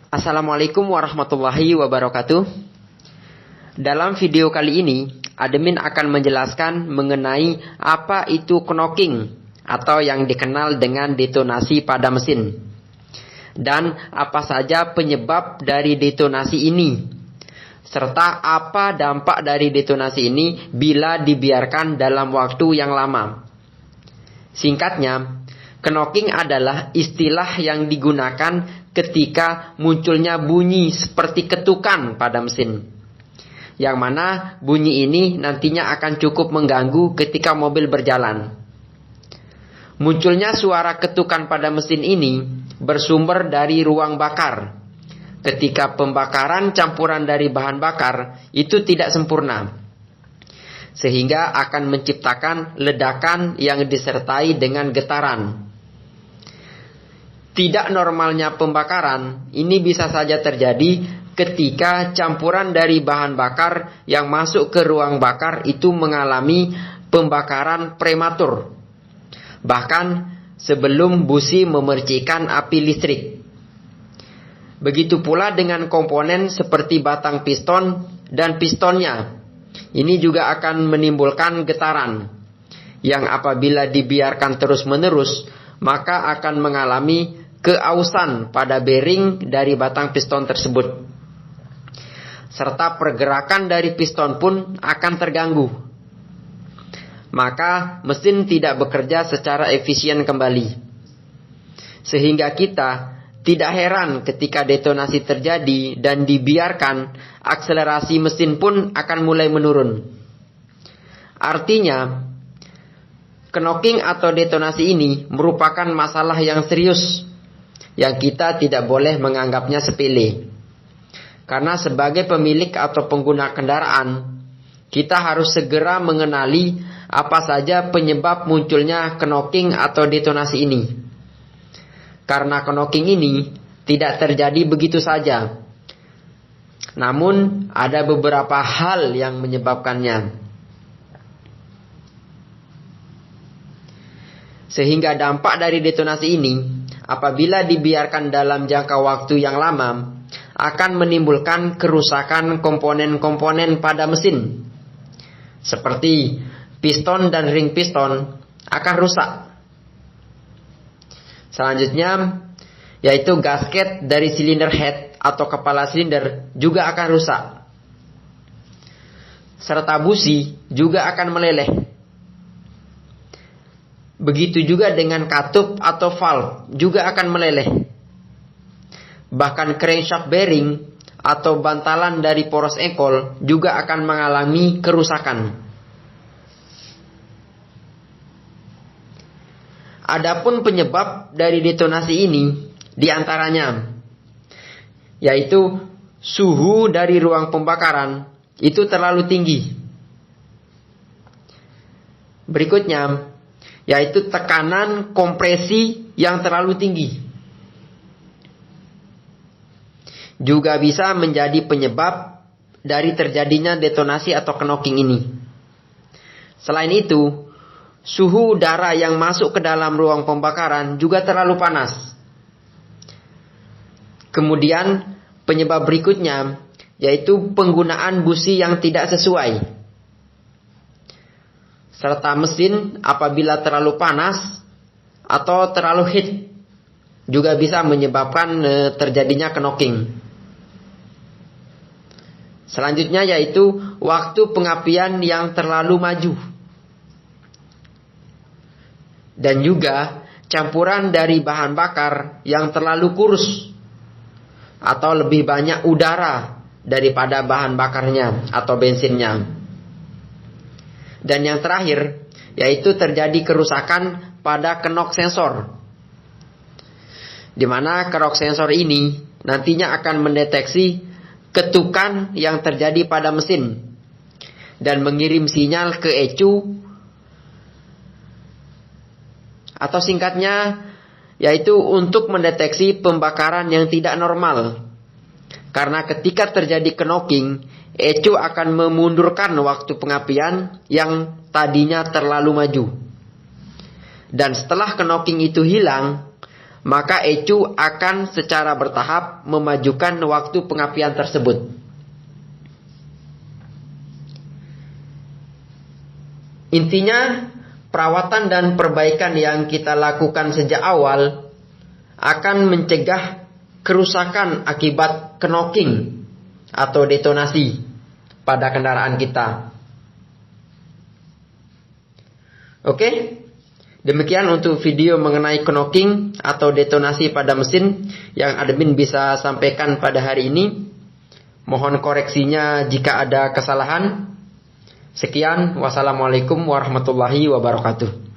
Assalamualaikum warahmatullahi wabarakatuh. Dalam video kali ini, admin akan menjelaskan mengenai apa itu knocking atau yang dikenal dengan detonasi pada mesin, dan apa saja penyebab dari detonasi ini, serta apa dampak dari detonasi ini bila dibiarkan dalam waktu yang lama. Singkatnya, knocking adalah istilah yang digunakan ketika munculnya bunyi seperti ketukan pada mesin, yang mana bunyi ini nantinya akan cukup mengganggu ketika mobil berjalan. Munculnya suara ketukan pada mesin ini bersumber dari ruang bakar, ketika pembakaran campuran dari bahan bakar itu tidak sempurna, sehingga akan menciptakan ledakan yang disertai dengan getaran. Tidak normalnya pembakaran ini bisa saja terjadi ketika campuran dari bahan bakar yang masuk ke ruang bakar itu mengalami pembakaran prematur, bahkan sebelum busi memercikan api listrik. Begitu pula dengan komponen seperti batang piston dan pistonnya. Ini juga akan menimbulkan getaran, yang apabila dibiarkan terus-menerus, maka akan mengalami keausan pada bearing dari batang piston tersebut, serta pergerakan dari piston pun akan terganggu. Maka mesin tidak bekerja secara efisien kembali, sehingga kita tidak heran ketika detonasi terjadi dan dibiarkan, akselerasi mesin pun akan mulai menurun. Artinya, knocking atau detonasi ini merupakan masalah yang serius, yang kita tidak boleh menganggapnya sepele. Karena sebagai pemilik atau pengguna kendaraan, kita harus segera mengenali apa saja penyebab munculnya knocking atau detonasi ini. Karena knocking ini tidak terjadi begitu saja, namun ada beberapa hal yang menyebabkannya. Sehingga dampak dari detonasi ini, apabila dibiarkan dalam jangka waktu yang lama, akan menimbulkan kerusakan komponen-komponen pada mesin, seperti piston dan ring piston akan rusak. Selanjutnya, yaitu gasket dari silinder head atau kepala silinder juga akan rusak, serta busi juga akan meleleh. Begitu juga dengan katup atau valve juga akan meleleh. Bahkan crankshaft bearing atau bantalan dari poros engkol juga akan mengalami kerusakan. Adapun penyebab dari detonasi ini diantaranya, yaitu suhu dari ruang pembakaran itu terlalu tinggi. Berikutnya, yaitu tekanan kompresi yang terlalu tinggi, juga bisa menjadi penyebab dari terjadinya detonasi atau knocking ini. Selain itu, suhu udara yang masuk ke dalam ruang pembakaran juga terlalu panas. Kemudian penyebab berikutnya, yaitu penggunaan busi yang tidak sesuai, serta mesin apabila terlalu panas atau terlalu heat juga bisa menyebabkan terjadinya knocking. Selanjutnya yaitu waktu pengapian yang terlalu maju, dan juga campuran dari bahan bakar yang terlalu kurus atau lebih banyak udara daripada bahan bakarnya atau bensinnya. Dan yang terakhir, yaitu terjadi kerusakan pada knock sensor, di mana knock sensor ini nantinya akan mendeteksi ketukan yang terjadi pada mesin dan mengirim sinyal ke ECU, atau singkatnya yaitu untuk mendeteksi pembakaran yang tidak normal. Karena ketika terjadi knocking, ECU akan memundurkan waktu pengapian yang tadinya terlalu maju. Dan setelah knocking itu hilang, maka ECU akan secara bertahap memajukan waktu pengapian tersebut. Intinya, perawatan dan perbaikan yang kita lakukan sejak awal akan mencegah kerusakan akibat knocking atau detonasi pada kendaraan kita. Oke, demikian untuk video mengenai knocking atau detonasi pada mesin yang admin bisa sampaikan pada hari ini. Mohon koreksinya jika ada kesalahan. Sekian, wassalamualaikum warahmatullahi wabarakatuh.